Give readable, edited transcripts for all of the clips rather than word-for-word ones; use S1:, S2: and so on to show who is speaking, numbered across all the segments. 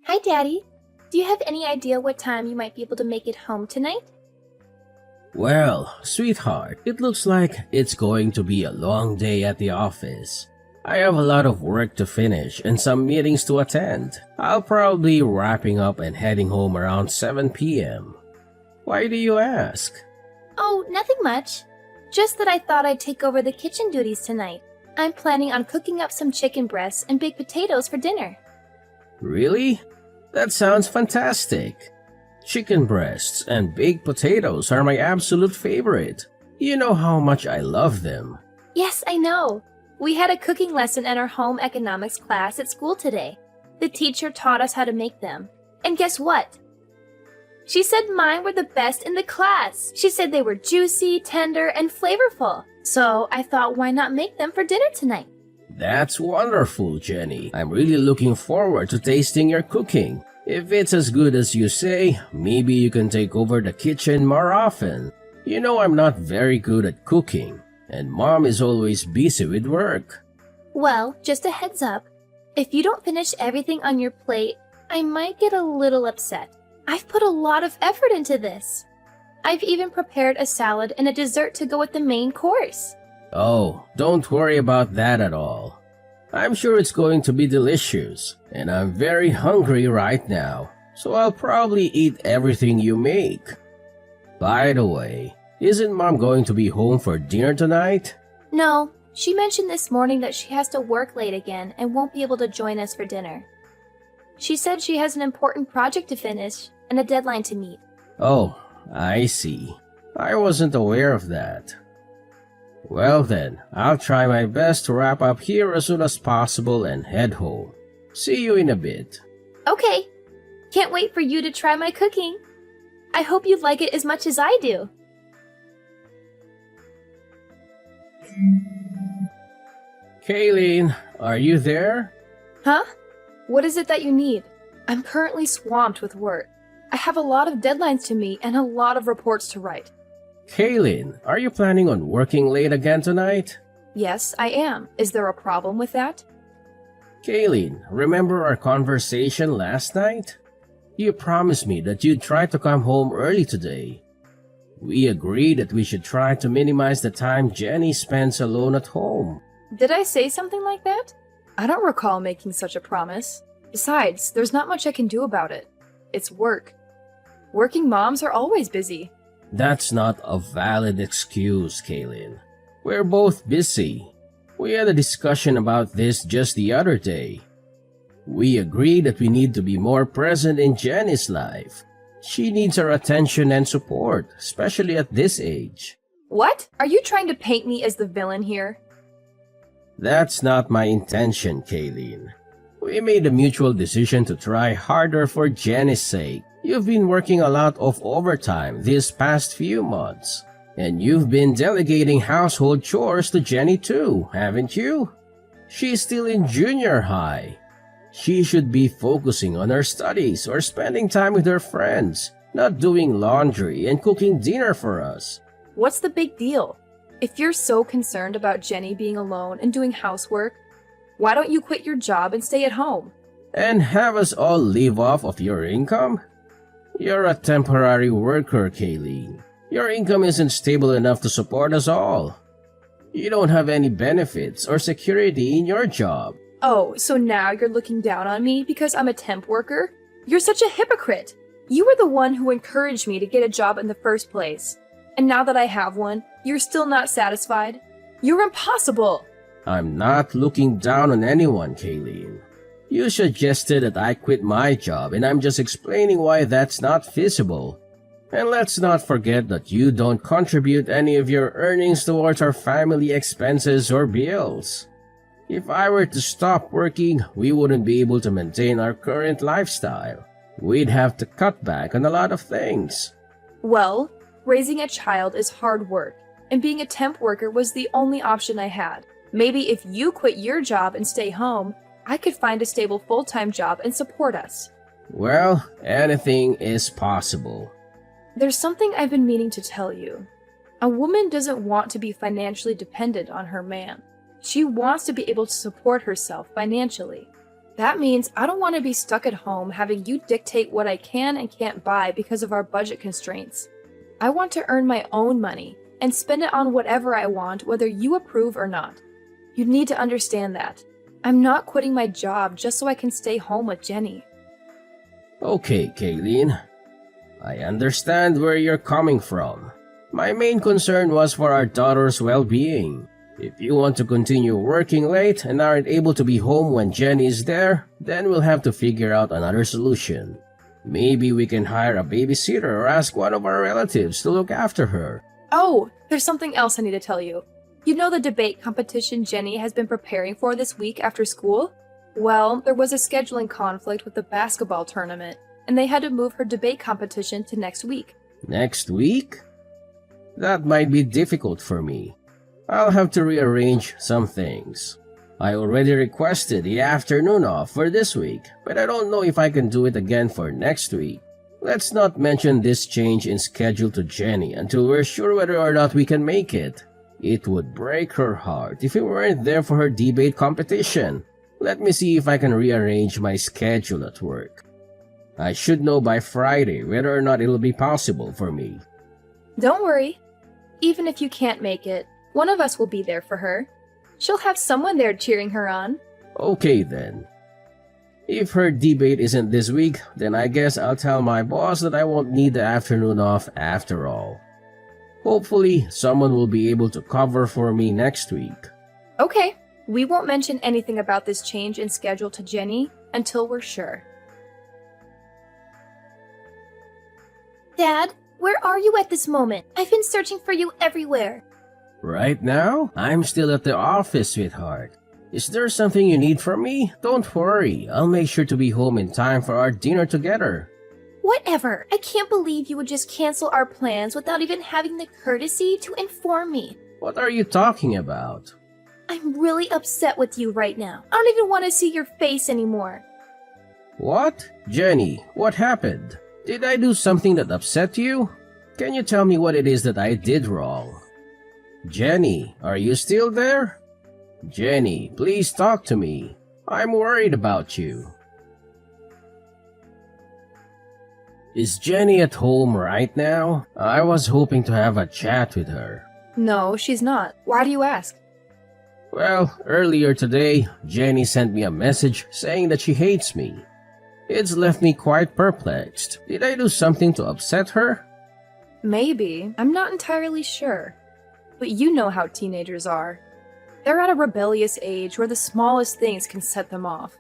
S1: Hi, Daddy. Do you have any idea what time you might be able to make it home tonight?
S2: Well, sweetheart, it looks like it's going to be a long day at the office. I have a lot of work to finish and some meetings to attend. I'll probably be wrapping up and heading home around 7 p.m. Why do you ask?
S1: Oh, nothing much. Just that I thought I'd take over the kitchen duties tonight. I'm planning on cooking up some chicken breasts and baked potatoes for dinner.
S2: Really? That sounds fantastic. Chicken breasts and baked potatoes are my absolute favorite. You know how much I love them.
S1: Yes, I know. We had a cooking lesson in our home economics class at school today. The teacher taught us how to make them. And guess what? She said mine were the best in the class. She said they were juicy, tender, and flavorful. So I thought, why not make them for dinner tonight?
S2: That's wonderful, Jenny. I'm really looking forward to tasting your cooking. If it's as good as you say, maybe you can take over the kitchen more often. You know I'm not very good at cooking, and Mom is always busy with work.
S1: Well, just a heads up. If you don't finish everything on your plate, I might get a little upset. I've put a lot of effort into this. I've even prepared a salad and a dessert to go with the main course.
S2: Oh, don't worry about that at all. I'm sure it's going to be delicious, and I'm very hungry right now, so I'll probably eat everything you make. By the way, isn't Mom going to be home for dinner tonight?
S1: No, she mentioned this morning that she has to work late again and won't be able to join us for dinner. She said she has an important project to finish and a deadline to meet.
S2: Oh, I see. I wasn't aware of that. Well then, I'll try my best to wrap up here as soon as possible and head home. See you in a bit.
S1: Okay. Can't wait for you to try my cooking. I hope you like it as much as I do.
S2: Kayleen, are you there?
S3: Huh? What is it that you need? I'm currently swamped with work. I have a lot of deadlines to meet and a lot of reports to write.
S2: Kaylin, are you planning on working late again tonight?
S3: Yes, I am. Is there a problem with that?
S2: Kaylin, remember our conversation last night? You promised me that you'd try to come home early today. We agreed that we should try to minimize the time Jenny spends alone at home.
S3: Did I say something like that? I don't recall making such a promise. Besides, there's not much I can do about it. It's work. Working moms are always busy.
S2: That's not a valid excuse, Kaylin. We're both busy. We had a discussion about this just the other day. We agreed that we need to be more present in Jenny's life. She needs our attention and support, especially at this age.
S3: What? Are you trying to paint me as the villain here?
S2: That's not my intention, Kaylin. We made a mutual decision to try harder for Jenny's sake. You've been working a lot of overtime these past few months. And you've been delegating household chores to Jenny too, haven't you? She's still in junior high. She should be focusing on her studies or spending time with her friends, not doing laundry and cooking dinner for us.
S3: What's the big deal? If you're so concerned about Jenny being alone and doing housework, why don't you quit your job and stay at home?
S2: And have us all live off of your income? You're a temporary worker, Kayleen. Your income isn't stable enough to support us all. You don't have any benefits or security in your job.
S3: Oh, so now you're looking down on me because I'm a temp worker? You're such a hypocrite. You were the one who encouraged me to get a job in the first place. And now that I have one, you're still not satisfied? You're impossible.
S2: I'm not looking down on anyone, Kayleen. You suggested that I quit my job, and I'm just explaining why that's not feasible. And let's not forget that you don't contribute any of your earnings towards our family expenses or bills. If I were to stop working, we wouldn't be able to maintain our current lifestyle. We'd have to cut back on a lot of things.
S3: Well, raising a child is hard work, and being a temp worker was the only option I had. Maybe if you quit your job and stay home, I could find a stable full-time job and support us.
S2: Well, anything is possible.
S3: There's something I've been meaning to tell you. A woman doesn't want to be financially dependent on her man. She wants to be able to support herself financially. That means I don't want to be stuck at home having you dictate what I can and can't buy because of our budget constraints. I want to earn my own money and spend it on whatever I want, whether you approve or not. You need to understand that. I'm not quitting my job just so I can stay home with Jenny.
S2: Okay, Kayleen. I understand where you're coming from. My main concern was for our daughter's well-being. If you want to continue working late and aren't able to be home when Jenny is there, then we'll have to figure out another solution. Maybe we can hire a babysitter or ask one of our relatives to look after her.
S3: Oh, there's something else I need to tell you. You know the debate competition Jenny has been preparing for this week after school? Well, there was a scheduling conflict with the basketball tournament, and they had to move her debate competition to next week.
S2: Next week? That might be difficult for me. I'll have to rearrange some things. I already requested the afternoon off for this week, but I don't know if I can do it again for next week. Let's not mention this change in schedule to Jenny until we're sure whether or not we can make it. It would break her heart if we weren't there for her debate competition. Let me see if I can rearrange my schedule at work. I should know by Friday whether or not it'll be possible for me.
S3: Don't worry. Even if you can't make it, one of us will be there for her. She'll have someone there cheering her on.
S2: Okay then. If her debate isn't this week, then I guess I'll tell my boss that I won't need the afternoon off after all. Hopefully, someone will be able to cover for me next week.
S3: Okay, we won't mention anything about this change in schedule to Jenny until we're sure.
S1: Dad, where are you at this moment? I've been searching for you everywhere.
S2: Right now, I'm still at the office, sweetheart. Is there something you need from me? Don't worry, I'll make sure to be home in time for our dinner together.
S1: Whatever. I can't believe you would just cancel our plans without even having the courtesy to inform me.
S2: What are you talking about?
S1: I'm really upset with you right now. I don't even want to see your face anymore.
S2: What? Jenny, what happened? Did I do something that upset you? Can you tell me what it is that I did wrong? Jenny, are you still there? Jenny, please talk to me. I'm worried about you. Is Jenny at home right now? I was hoping to have a chat with her.
S3: No, she's not. Why do you ask?
S2: Well, earlier today, Jenny sent me a message saying that she hates me. It's left me quite perplexed. Did I do something to upset her?
S3: Maybe. I'm not entirely sure. But you know how teenagers are. They're at a rebellious age where the smallest things can set them off.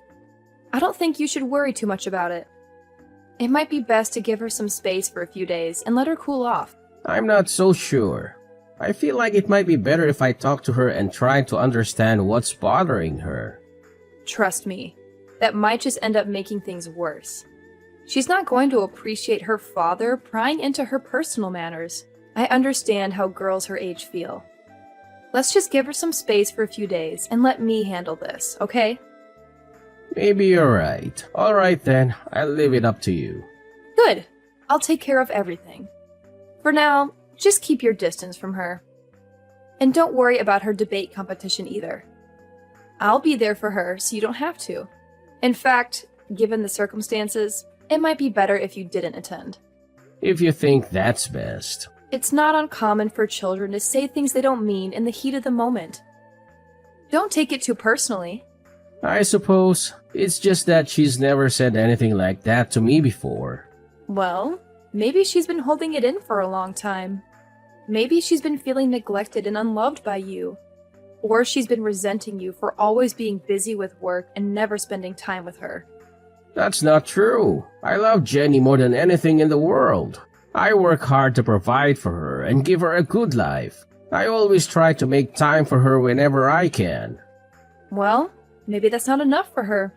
S3: I don't think you should worry too much about it. It might be best to give her some space for a few days and let her cool off.
S2: I'm not so sure. I feel like it might be better if I talk to her and try to understand what's bothering her.
S3: Trust me, that might just end up making things worse. She's not going to appreciate her father prying into her personal matters. I understand how girls her age feel. Let's just give her some space for a few days and let me handle this, okay?
S2: Maybe you're right. Alright then, I'll leave it up to you.
S3: Good. I'll take care of everything. For now, just keep your distance from her. And don't worry about her debate competition either. I'll be there for her so you don't have to. In fact, given the circumstances, it might be better if you didn't attend.
S2: If you think that's best.
S3: It's not uncommon for children to say things they don't mean in the heat of the moment. Don't take it too personally.
S2: I suppose it's just that she's never said anything like that to me before.
S3: Well, maybe she's been holding it in for a long time. Maybe she's been feeling neglected and unloved by you. Or she's been resenting you for always being busy with work and never spending time with her.
S2: That's not true. I love Jenny more than anything in the world. I work hard to provide for her and give her a good life. I always try to make time for her whenever I can.
S3: Well, maybe that's not enough for her.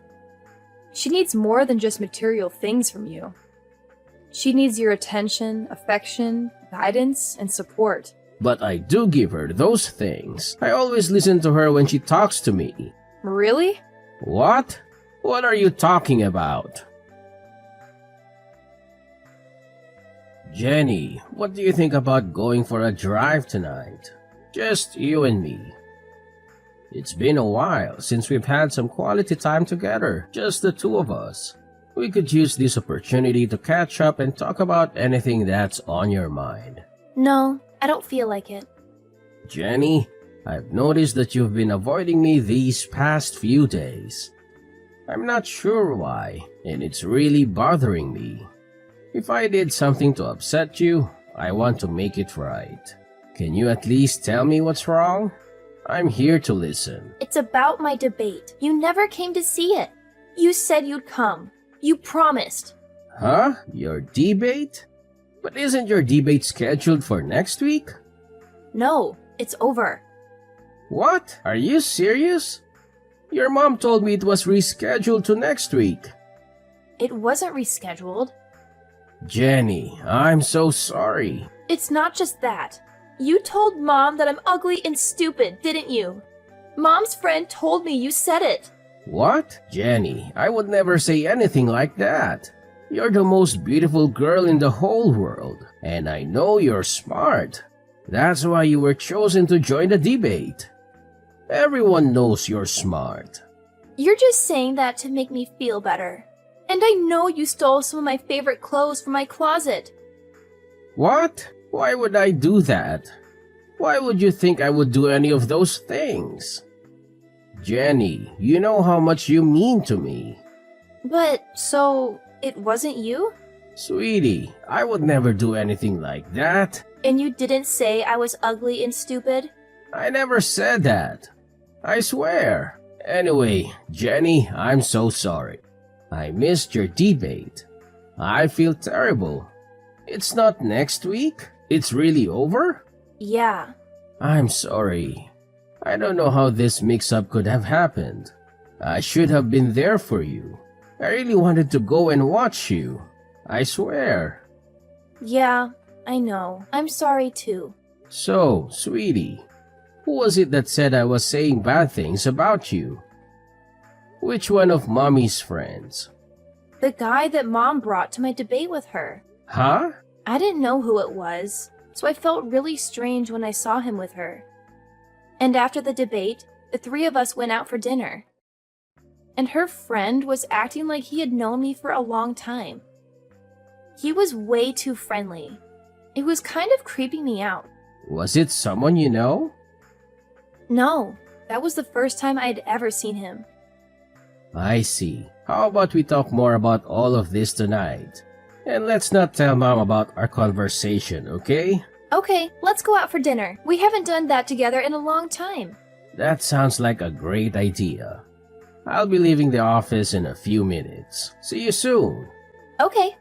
S3: She needs more than just material things from you. She needs your attention, affection, guidance, and support.
S2: But I do give her those things. I always listen to her when she talks to me.
S3: Really?
S2: What? What are you talking about? Jenny, what do you think about going for a drive tonight? Just you and me. It's been a while since we've had some quality time together, just the two of us. We could use this opportunity to catch up and talk about anything that's on your mind.
S1: No, I don't feel like it.
S2: Jenny, I've noticed that you've been avoiding me these past few days. I'm not sure why, and it's really bothering me. If I did something to upset you, I want to make it right. Can you at least tell me what's wrong? I'm here to listen.
S1: It's about my debate. You never came to see it. You said you'd come. You promised.
S2: Huh? Your debate? But isn't your debate scheduled for next week?
S1: No, it's over.
S2: What? Are you serious? Your mom told me it was rescheduled to next week.
S1: It wasn't rescheduled.
S2: Jenny, I'm so sorry.
S1: It's not just that. You told Mom that I'm ugly and stupid, didn't you? Mom's friend told me you said it.
S2: What? Jenny, I would never say anything like that. You're the most beautiful girl in the whole world, and I know you're smart. That's why you were chosen to join the debate. Everyone knows you're smart.
S1: You're just saying that to make me feel better. And I know you stole some of my favorite clothes from my closet.
S2: What? Why would I do that? Why would you think I would do any of those things? Jenny, you know how much you mean to me.
S1: But, so, it wasn't you?
S2: Sweetie, I would never do anything like that.
S1: And you didn't say I was ugly and stupid?
S2: I never said that. I swear. Anyway, Jenny, I'm so sorry. I missed your debate. I feel terrible. It's not next week? It's really over?
S1: Yeah.
S2: I'm sorry. I don't know how this mix-up could have happened. I should have been there for you. I really wanted to go and watch you. I swear.
S1: Yeah, I know. I'm sorry too.
S2: So, sweetie, who was it that said I was saying bad things about you? Which one of Mommy's friends?
S1: The guy that Mom brought to my debate with her.
S2: Huh?
S1: I didn't know who it was, so I felt really strange when I saw him with her. And after the debate, the three of us went out for dinner. And her friend was acting like he had known me for a long time. He was way too friendly. It was kind of creeping me out.
S2: Was it someone you know?
S1: No, that was the first time I'd ever seen him.
S2: I see. How about we talk more about all of this tonight? And let's not tell Mom about our conversation, okay?
S1: Okay, let's go out for dinner. We haven't done that together in a long time.
S2: That sounds like a great idea. I'll be leaving the office in a few minutes. See you soon.
S1: Okay.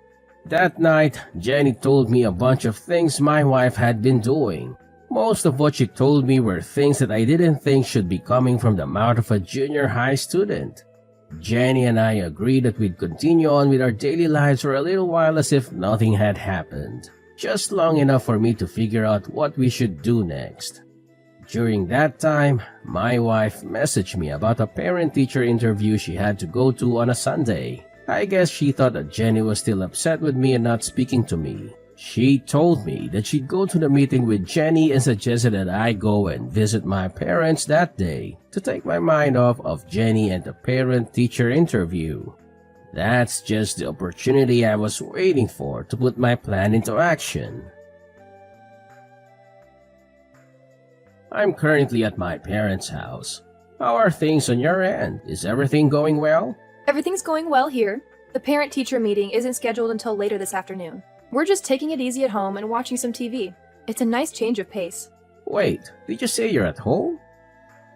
S2: That night, Jenny told me a bunch of things my wife had been doing. Most of what she told me were things that I didn't think should be coming from the mouth of a junior high student. Jenny and I agreed that we'd continue on with our daily lives for a little while as if nothing had happened, just long enough for me to figure out what we should do next. During that time, my wife messaged me about a parent-teacher interview she had to go to on a Sunday. I guess she thought that Jenny was still upset with me and not speaking to me. She told me that she'd go to the meeting with Jenny and suggested that I go and visit my parents that day to take my mind off of Jenny and the parent-teacher interview. That's just the opportunity I was waiting for to put my plan into action. I'm currently at my parents' house. How are things on your end? Is everything going well?
S3: Everything's going well here. The parent-teacher meeting isn't scheduled until later this afternoon. We're just taking it easy at home and watching some TV. It's a nice change of pace.
S2: Wait, did you say you're at home?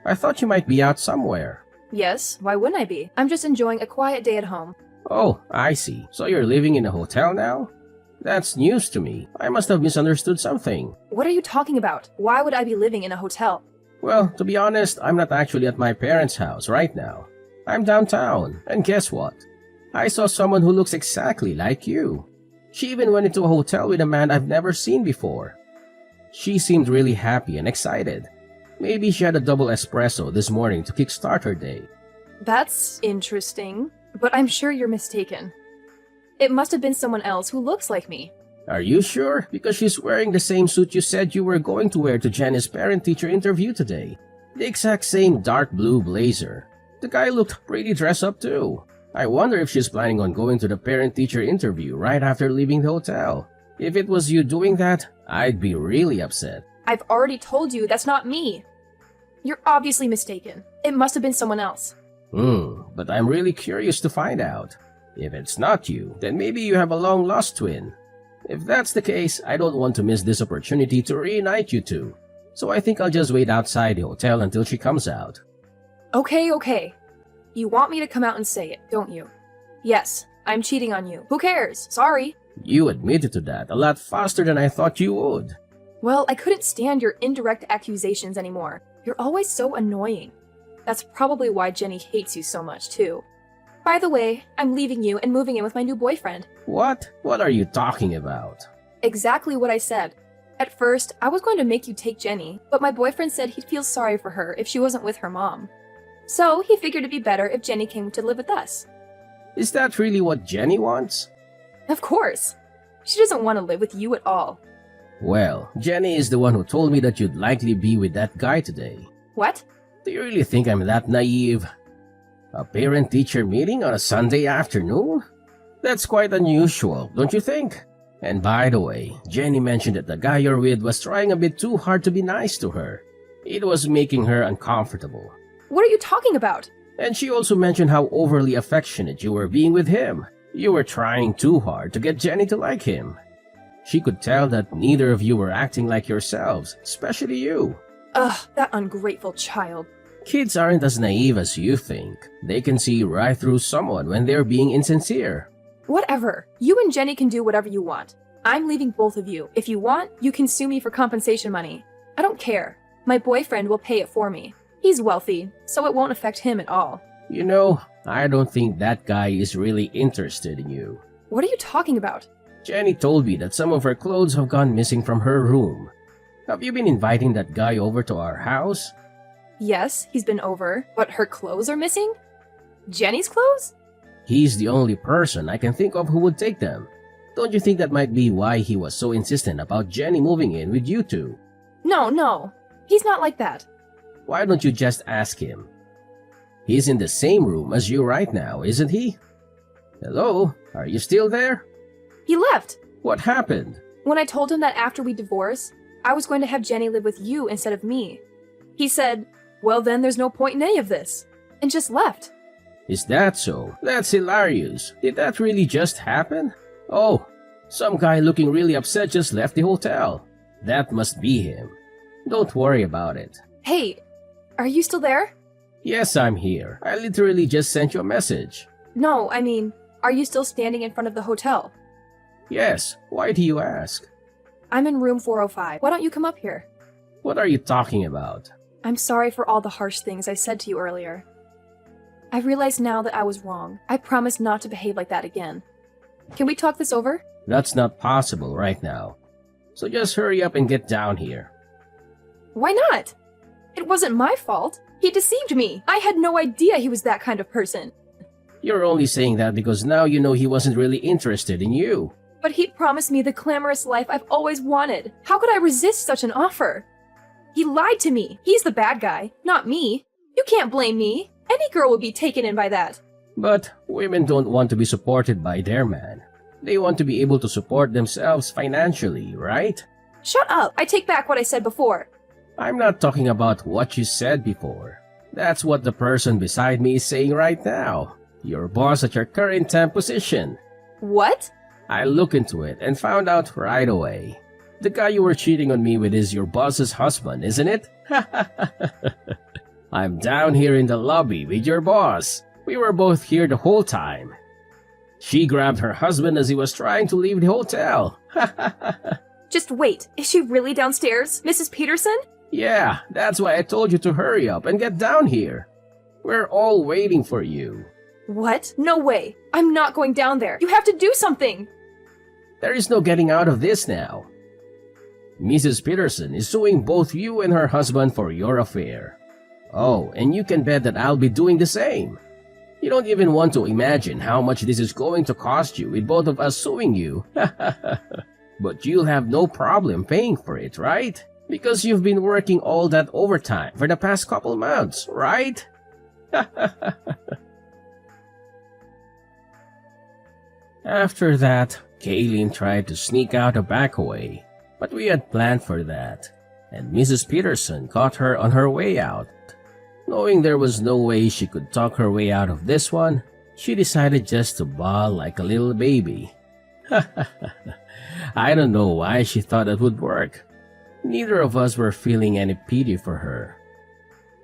S2: I thought you might be out somewhere.
S3: Yes, why wouldn't I be? I'm just enjoying a quiet day at home.
S2: Oh, I see. So you're living in a hotel now? That's news to me. I must have misunderstood something.
S3: What are you talking about? Why would I be living in a hotel?
S2: Well, to be honest, I'm not actually at my parents' house right now. I'm downtown, and guess what? I saw someone who looks exactly like you. She even went into a hotel with a man I've never seen before. She seemed really happy and excited. Maybe she had a double espresso this morning to kickstart her day.
S3: That's interesting, but I'm sure you're mistaken. It must have been someone else who looks like me.
S2: Are you sure? Because she's wearing the same suit you said you were going to wear to Jenny's parent-teacher interview today. The exact same dark blue blazer. The guy looked pretty dressed up too. I wonder if she's planning on going to the parent-teacher interview right after leaving the hotel. If it was you doing that, I'd be really upset.
S3: I've already told you that's not me. You're obviously mistaken. It must have been someone else.
S2: But I'm really curious to find out. If it's not you, then maybe you have a long-lost twin. If that's the case, I don't want to miss this opportunity to reunite you two. So I think I'll just wait outside the hotel until she comes out.
S3: Okay. You want me to come out and say it, don't you? Yes, I'm cheating on you. Who cares? Sorry.
S2: You admitted to that a lot faster than I thought you would.
S3: Well, I couldn't stand your indirect accusations anymore. You're always so annoying. That's probably why Jenny hates you so much, too. By the way, I'm leaving you and moving in with my new boyfriend.
S2: What? What are you talking about?
S3: Exactly what I said. At first, I was going to make you take Jenny, but my boyfriend said he'd feel sorry for her if she wasn't with her mom. So he figured it'd be better if Jenny came to live with us.
S2: Is that really what Jenny wants?
S3: Of course. She doesn't want to live with you at all.
S2: Well, Jenny is the one who told me that you'd likely be with that guy today.
S3: What?
S2: Do you really think I'm that naive? A parent-teacher meeting on a Sunday afternoon? That's quite unusual, don't you think? And by the way, Jenny mentioned that the guy you're with was trying a bit too hard to be nice to her. It was making her uncomfortable.
S3: What are you talking about?
S2: And she also mentioned how overly affectionate you were being with him. You were trying too hard to get Jenny to like him. She could tell that neither of you were acting like yourselves, especially you.
S3: Ugh, that ungrateful child.
S2: Kids aren't as naive as you think. They can see right through someone when they're being insincere.
S3: Whatever. You and Jenny can do whatever you want. I'm leaving both of you. If you want, you can sue me for compensation money. I don't care. My boyfriend will pay it for me. He's wealthy, so it won't affect him at all.
S2: You know, I don't think that guy is really interested in you.
S3: What are you talking about?
S2: Jenny told me that some of her clothes have gone missing from her room. Have you been inviting that guy over to our house?
S3: Yes, he's been over, but her clothes are missing? Jenny's clothes?
S2: He's the only person I can think of who would take them. Don't you think that might be why he was so insistent about Jenny moving in with you two?
S3: No. He's not like that.
S2: Why don't you just ask him? He's in the same room as you right now, isn't he? Hello? Are you still there?
S3: He left.
S2: What happened?
S3: When I told him that after we divorce, I was going to have Jenny live with you instead of me. He said, well then there's no point in any of this, and just left.
S2: Is that so? That's hilarious. Did that really just happen? Oh, some guy looking really upset just left the hotel. That must be him. Don't worry about it.
S3: Hey, are you still there?
S2: Yes, I'm here. I literally just sent you a message.
S3: No, I mean, are you still standing in front of the hotel?
S2: Yes, why do you ask?
S3: I'm in room 405. Why don't you come up here?
S2: What are you talking about?
S3: I'm sorry for all the harsh things I said to you earlier. I realize now that I was wrong. I promise not to behave like that again. Can we talk this over?
S2: That's not possible right now. So just hurry up and get down here.
S3: Why not? It wasn't my fault. He deceived me. I had no idea he was that kind of person.
S2: You're only saying that because now you know he wasn't really interested in you.
S3: But he promised me the glamorous life I've always wanted. How could I resist such an offer? He lied to me. He's the bad guy, not me. You can't blame me. Any girl would be taken in by that.
S2: But women don't want to be supported by their man. They want to be able to support themselves financially, right?
S3: Shut up. I take back what I said before.
S2: I'm not talking about what you said before. That's what the person beside me is saying right now. Your boss at your current temp position.
S3: What?
S2: I looked into it and found out right away. The guy you were cheating on me with is your boss's husband, isn't it? I'm down here in the lobby with your boss. We were both here the whole time. She grabbed her husband as he was trying to leave the hotel.
S3: Just wait. Is she really downstairs, Mrs. Peterson?
S2: Yeah, that's why I told you to hurry up and get down here. We're all waiting for you.
S3: What? No way. I'm not going down there. You have to do something.
S2: There is no getting out of this now. Mrs. Peterson is suing both you and her husband for your affair. Oh, and you can bet that I'll be doing the same. You don't even want to imagine how much this is going to cost you with both of us suing you. But you'll have no problem paying for it, right? Because you've been working all that overtime for the past couple months, right? After that, Kaylin tried to sneak out a back way, but we had planned for that, and Mrs. Peterson caught her on her way out. Knowing there was no way she could talk her way out of this one, she decided just to bawl like a little baby. I don't know why she thought it would work. Neither of us were feeling any pity for her.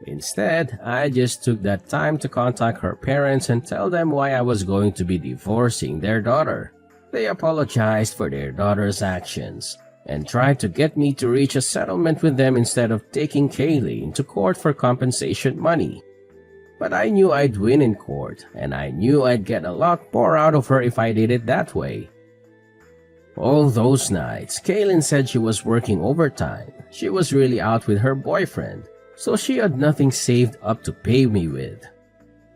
S2: Instead, I just took that time to contact her parents and tell them why I was going to be divorcing their daughter. They apologized for their daughter's actions and tried to get me to reach a settlement with them instead of taking Kaylee to court for compensation money. But I knew I'd win in court, and I knew I'd get a lot more out of her if I did it that way. All those nights, Kaylin said she was working overtime. She was really out with her boyfriend, so she had nothing saved up to pay me with.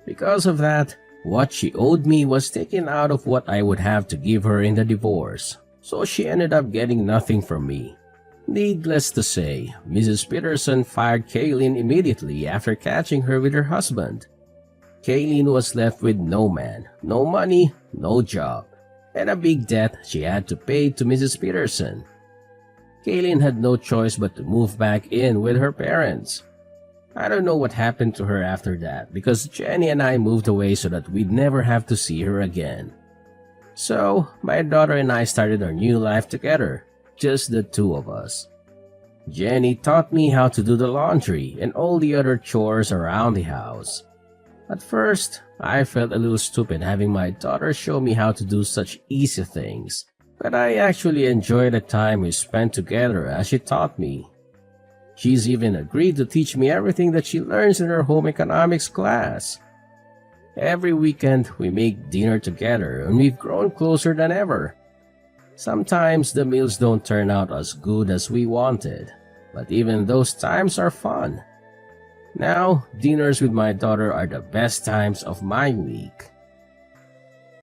S2: Because of that, what she owed me was taken out of what I would have to give her in the divorce, so she ended up getting nothing from me. Needless to say, Mrs. Peterson fired Kaylin immediately after catching her with her husband. Kaylin was left with no man, no money, no job, and a big debt she had to pay to Mrs. Peterson. Kaylin had no choice but to move back in with her parents. I don't know what happened to her after that because Jenny and I moved away so that we'd never have to see her again. So, my daughter and I started our new life together, just the two of us. Jenny taught me how to do the laundry and all the other chores around the house. At first, I felt a little stupid having my daughter show me how to do such easy things, but I actually enjoyed the time we spent together as she taught me. She's even agreed to teach me everything that she learns in her home economics class. Every weekend, we make dinner together and we've grown closer than ever. Sometimes the meals don't turn out as good as we wanted, but even those times are fun. Now, dinners with my daughter are the best times of my week.